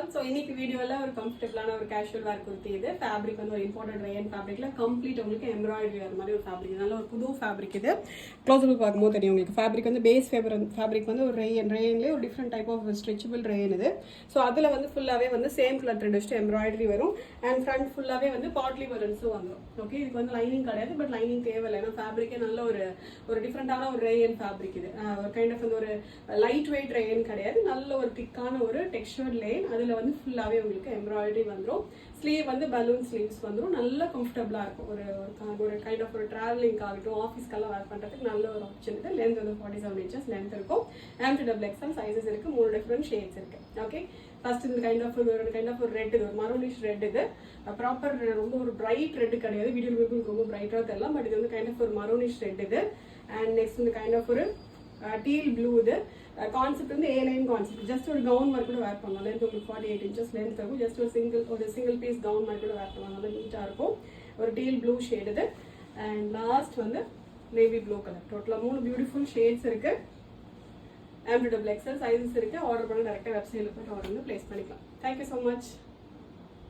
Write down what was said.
All. So இன்னைக்கு வீடியோவில் ஒரு கம்ஃபர்டபுளான ஒரு கேஷுவல் வேர் குர்த்தி. இது ஃபேப்ரிக் வந்து ஒரு இம்பார்ட்டன்ட் ரேயன் ஃபேப்ரிக்ல கம்ப்ளீட் உங்களுக்கு எம்ப்ராய்டரி வர மாதிரி ஒரு ஃபேப்ரிக். நல்ல ஒரு புது ஃபேப்ரிக். இது க்ளோஸ் லுக் பார்க்கும்போது தெரியும் உங்களுக்கு. ஃபேப்ரிக் வந்து பேஸ் ஃபேப்ரிக் வந்து ஒரு ரேயன்லேயே ஒரு different type of stretchable rayon இது. ஸோ அதில் வந்து ஃபுல்லாகவே வந்து சேம் கலர் த்ரெட் வச்சுட்டு எம்ப்ராய்டரி வரும். அண்ட் ஃப்ரண்ட் ஃபுல்லாகவே வந்து பாட்லி பலன்ஸும் வந்துடும். ஓகே, இதுக்கு வந்து லைனிங் கிடையாது, பட் லைனிங் தேவையில்லை. ஏன்னா ஃபேப்ரிக்கே நல்ல ஒரு டிஃப்ரெண்டான ஒரு ரேயன் ஃபேப்ரிக். இது ஒரு கைண்ட் ஆஃப் வந்து ஒரு லைட் வெயிட் ரேயன் கிடையாது, நல்ல ஒரு திக்கான ஒரு டெக்ஸ்டர்ட் லேயன். அதில் வந்து ஃபுல்லாகவே உங்களுக்கு எம்ப்ராய்டரி வந்துடும். ஸ்லீவ் வந்து பலூன் ஸ்லீவ்ஸ் வந்துடும். நல்லா கம்ஃபர்டபுளாக இருக்கும். ஒரு கைண்ட் ஆஃப் ஒரு ட்ராவலிங் ஆகட்டும், ஆஃபீஸ்க்கெல்லாம் வேர் பண்ணுறதுக்கு நல்ல ஒரு ஆப்ஷன். இது லென்த் வந்து 47 inches லென்த் இருக்கும். M2XL சைஸஸ் இருக்குது. 3 டிஃப்ரெண்ட் ஷேட்ஸ் இருக்குது. ஓகே, ஃபர்ஸ்ட் இந்த கைண்ட் ஆஃப் ஒரு ரெட், இது ஒரு மரூனிஷ் ரெட். இது ப்ராப்பர் ரொம்ப ஒரு பிரைட் ரெட் கிடையாது. வீடியோ உங்களுக்கு ரொம்ப பிரைட்டாக தெரியலாம், பட் இது வந்து கைண்ட் ஆஃப் ஒரு மரூனிஷ் ரெட் இது. அண்ட் நெக்ஸ்ட் இந்த கைண்ட் ஆஃப் ஒரு டீல் ப்ளூ. இது கான்செப்ட் வந்து A-line கான்செப்ட். ஜஸ்ட் ஒரு கவுன் மாதிரி கூட வேர் பண்ணலாம். லென்த் உங்களுக்கு 48 inches லென்த் இருக்கும். ஜஸ்ட் ஒரு சிங்கிள் பீஸ் கவுன் மாதிரி கூட வேர் பண்ணலாம். நல்லா நீட்டாக இருக்கும். ஒரு டீல் ப்ளூ ஷேட் இது. அண்ட் லாஸ்ட் வந்து நேவி ப்ளூ கலர். டோட்டலாக 3 பியூட்டிஃபுல் ஷேட்ஸ் இருக்கு. M2XL சைஸஸ் இருக்கு. ஆர்டர் பண்ண டேரெக்டாக வெப்சைட்டில் போய்ட்டு ஆர்டர் வந்து பிளேஸ் பண்ணிக்கலாம். Thank you so much.